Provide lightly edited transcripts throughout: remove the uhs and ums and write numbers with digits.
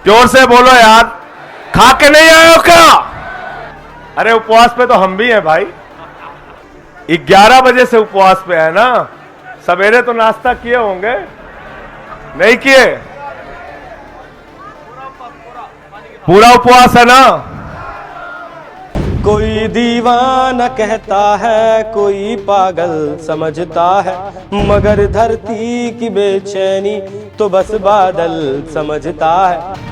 जोर से बोलो यार, खा के नहीं आए हो क्या? अरे उपवास पे तो हम भी हैं भाई, 11 बजे से उपवास पे है ना। सवेरे तो नाश्ता किए होंगे, नहीं किए? पूरा उपवास है ना? कोई दीवाना कहता है, कोई पागल समझता है, मगर धरती की बेचैनी तो बस बादल समझता है।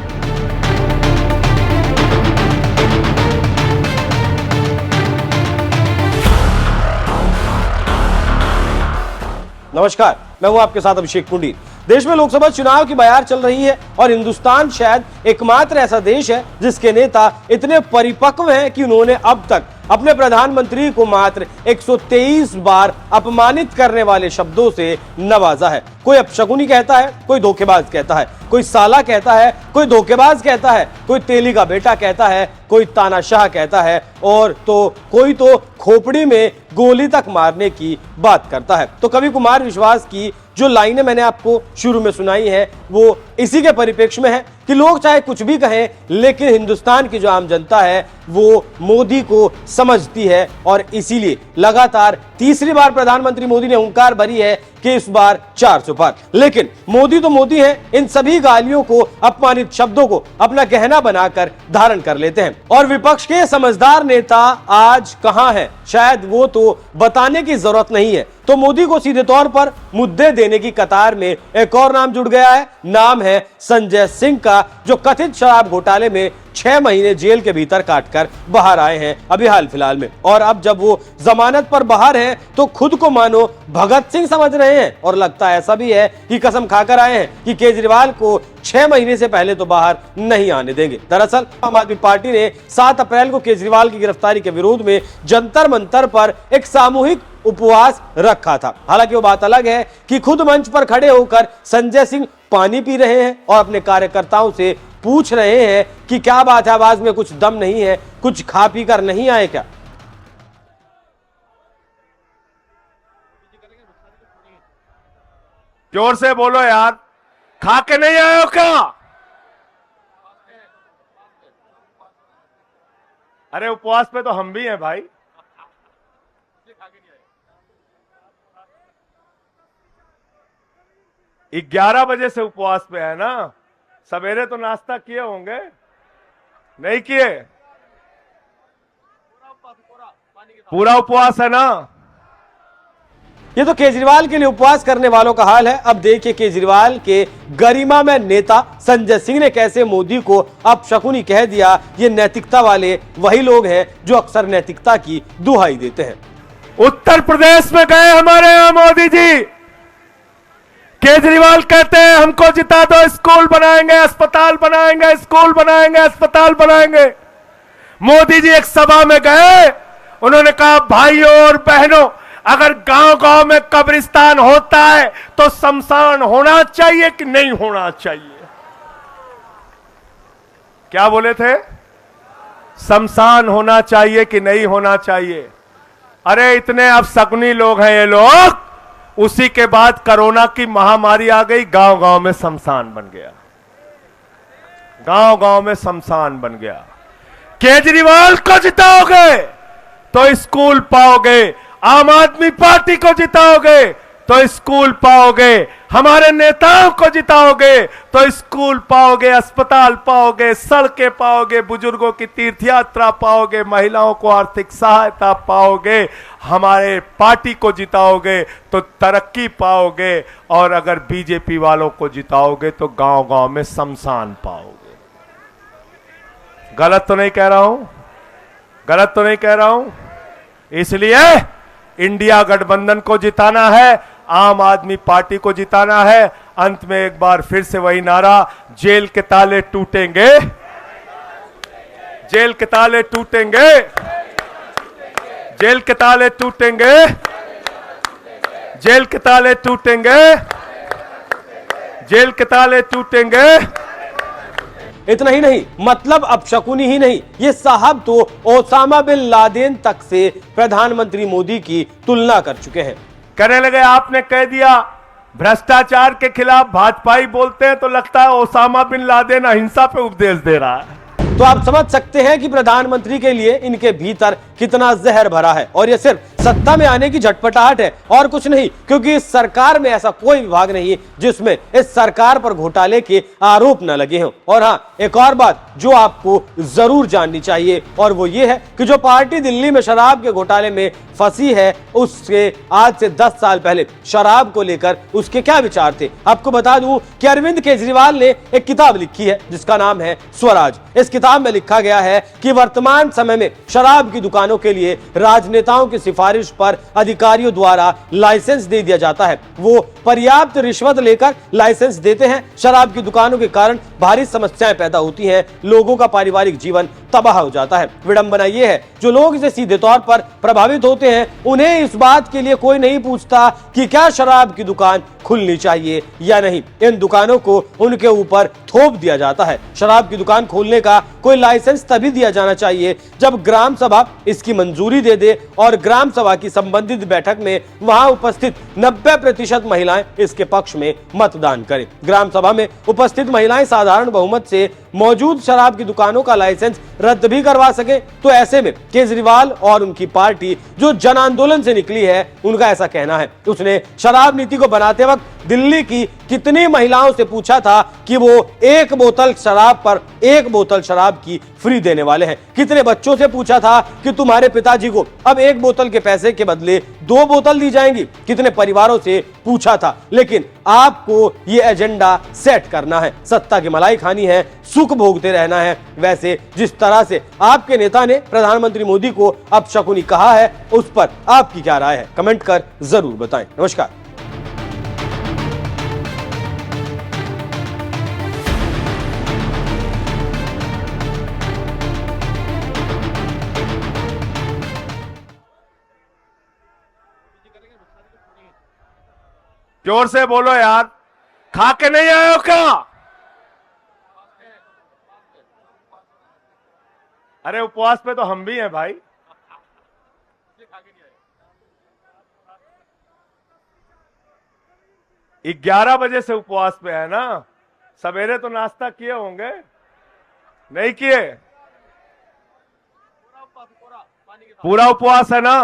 नमस्कार, मैं हूं आपके साथ अभिषेक पुंडीर। देश में लोकसभा चुनाव की बयार चल रही है और हिंदुस्तान शायद एकमात्र ऐसा देश है जिसके नेता इतने परिपक्व हैं कि उन्होंने अब तक अपने प्रधानमंत्री को मात्र 123 बार अपमानित करने वाले शब्दों से नवाजा है। कोई अपशकुनी कहता है, कोई धोखेबाज कहता है, कोई साला कहता है, कोई धोखेबाज कहता है, कोई तेली का बेटा कहता है, कोई तानाशाह कहता है और तो कोई तो खोपड़ी में गोली तक मारने की बात करता है। तो कवि कुमार विश्वास की जो लाइनें मैंने आपको शुरू में सुनाई है वो इसी के परिप्रेक्ष्य में है कि लोग चाहे कुछ भी कहें, लेकिन हिंदुस्तान की जो आम जनता है वो मोदी को समझती है और इसीलिए लगातार तीसरी बार प्रधानमंत्री मोदी ने हुंकार भरी है कि इस बार 400 पार। लेकिन मोदी तो मोदी हैं, इन सभी गालियों को, अपमानित शब्दों को अपना गहना बनाकर धारण कर लेते हैं। और विपक्ष के समझदार नेता आज कहां हैं, शायद वो तो बताने की जरूरत नहीं है। तो मोदी को सीधे तौर पर मुद्दे देने की कतार में एक और नाम जुड़ गया है। नाम है संजय सिंह का, जो कथित शराब घोटाले में 6 महीने जेल के भीतर काटकर बाहर आए हैं अभी हाल फिलहाल में। और अब जब वो जमानत पर बाहर हैं तो खुद को मानो भगत सिंह समझ रहे हैं और लगता ऐसा भी है कि कसम खाकर आए हैं कि केजरीवाल को 6 महीने से पहले तो बाहर नहीं आने देंगे। दरअसल आम आदमी पार्टी ने 7 अप्रैल को केजरीवाल की गिरफ्तारी के विरोध में जंतर मंतर पर एक सामूहिक उपवास रखा था। हालांकि वो बात अलग है कि खुद मंच पर खड़े होकर संजय सिंह पानी पी रहे हैं और अपने कार्यकर्ताओं से पूछ रहे हैं कि क्या बात है, आवाज में कुछ दम नहीं है, कुछ खा पी कर नहीं आए क्या? जोर से बोलो यार, खा के नहीं आए हो क्या? अरे उपवास पे तो हम भी हैं भाई, 11 बजे से उपवास पे है ना। सवेरे तो नाश्ता किए होंगे, नहीं किए? पूरा उपवास है ना? ये तो केजरीवाल के लिए उपवास करने वालों का हाल है। अब देखिए केजरीवाल के गरिमा में नेता संजय सिंह ने कैसे मोदी को अपशकुनी कह दिया। ये नैतिकता वाले वही लोग हैं जो अक्सर नैतिकता की दुहाई देते हैं। उत्तर प्रदेश में गए हमारे यहां मोदी जी, केजरीवाल कहते हैं हमको जिता दो, स्कूल बनाएंगे, अस्पताल बनाएंगे, स्कूल बनाएंगे, अस्पताल बनाएंगे। मोदी जी एक सभा में गए, उन्होंने कहा भाइयों और बहनों, अगर गांव-गांव में कब्रिस्तान होता है तो शमशान होना चाहिए कि नहीं होना चाहिए? क्या बोले थे? शमशान होना चाहिए कि नहीं होना चाहिए? अरे इतने अपशकुनी लोग हैं ये लोग। उसी के बाद कोरोना की महामारी आ गई, गांव-गांव में शमशान बन गया, गांव-गांव में शमशान बन गया। केजरीवाल को जिताओगे तो स्कूल पाओगे, आम आदमी पार्टी को जिताओगे तो स्कूल पाओगे, हमारे नेताओं को जिताओगे तो स्कूल पाओगे, अस्पताल पाओगे, सड़कें पाओगे, बुजुर्गों की तीर्थ यात्रा पाओगे, महिलाओं को आर्थिक सहायता पाओगे, हमारे पार्टी को जिताओगे तो तरक्की पाओगे, और अगर बीजेपी वालों को जिताओगे तो गांव-गांव में शमशान पाओगे। गलत तो नहीं कह रहा हूं? गलत तो नहीं कह रहा हूं? इसलिए इंडिया गठबंधन को जिताना है, आम आदमी पार्टी को जिताना है। अंत में एक बार फिर से वही नारा, जेल के ताले टूटेंगे, जेल के ताले टूटेंगे, जेल के ताले टूटेंगे, जेल के ताले टूटेंगे, जेल के ताले टूटेंगे। इतना ही नहीं, मतलब अपशकुनी ही नहीं, ये साहब तो ओसामा बिन लादेन तक से प्रधानमंत्री मोदी की तुलना कर चुके हैं। कहने लगे आपने कह दिया भ्रष्टाचार के खिलाफ भाजपाई बोलते हैं तो लगता है ओसामा बिन लादेन अहिंसा पे उपदेश दे रहा है। तो आप समझ सकते हैं कि प्रधानमंत्री के लिए इनके भीतर कितना जहर भरा है और यह सिर्फ सत्ता में आने की झटपटाहट है और कुछ नहीं, क्योंकि इस सरकार में ऐसा कोई विभाग नहीं है जिसमें इस सरकार पर घोटाले के आरोप न लगे हों। और हां, एक और बात जो आपको जरूर जाननी चाहिए और वो ये है कि जो पार्टी दिल्ली में शराब के घोटाले में फंसी है, उसके आज से 10 साल पहले शराब को लेकर उसके क्या विचार थे। आपको बता दूं कि अरविंद केजरीवाल ने एक किताब लिखी है जिसका नाम है स्वराज। इस किताब में लिखा गया है कि वर्तमान समय में शराब की दुकानों के लिए राजनेताओं की सिफारिश पर अधिकारियों द्वारा लाइसेंस दे दिया जाता है। वो पर्याप्त रिश्वत लेकर लाइसेंस देते हैं। शराब की दुकानों के कारण भारी समस्याएं पैदा होती हैं, लोगों का पारिवारिक जीवन तबाह हो जाता है। विडंबना यह है, जो लोग इसे सीधे तौर पर प्रभावित होते हैं, उन्हें इस बात के लिए कोई नहीं पूछता कि क्या शराब की दुकान खुलनी चाहिए या नहीं। इन दुकानों को उनके ऊपर थोप दिया जाता है। शराब की दुकान खोलने का कोई लाइसेंस तभी दिया जाना चाहिए जब ग्राम सभा इसकी मंजूरी दे दे और ग्राम सभा की संबंधित बैठक में वहां उपस्थित 90% महिलाएं इसके पक्ष में मतदान करें। ग्राम सभा में उपस्थित महिलाएं साधारण बहुमत से मौजूद शराब की दुकानों का लाइसेंस रद्द भी करवा सके। तो ऐसे में केजरीवाल और उनकी पार्टी जो जन आंदोलन से निकली है, उनका ऐसा कहना है, उसने शराब नीति को बनाते वक्त दिल्ली की कितनी महिलाओं से पूछा था कि वो एक बोतल शराब पर एक बोतल शराब की फ्री देने वाले हैं। कितने बच्चों से पूछा था कि तुम्हारे पिताजी को अब एक बोतल के पैसे के बदले 2 बोतल दी जाएंगी। कितने परिवारों से पूछा था। लेकिन आपको ये एजेंडा सेट करना है, सत्ता की मलाई खानी है, सुख भोगते रहना है। वैसे जिस तरह से आपके नेता ने प्रधानमंत्री मोदी को अपशकुनी कहा है, उस पर आपकी क्या राय है, कमेंट कर जरूर बताएं। नमस्कार। जोर से बोलो यार, खा के नहीं आए हो क्या? अरे उपवास पे तो हम भी हैं भाई। 11 बजे से उपवास पे है ना। सवेरे तो नाश्ता किए होंगे, नहीं किए? पूरा उपवास है ना।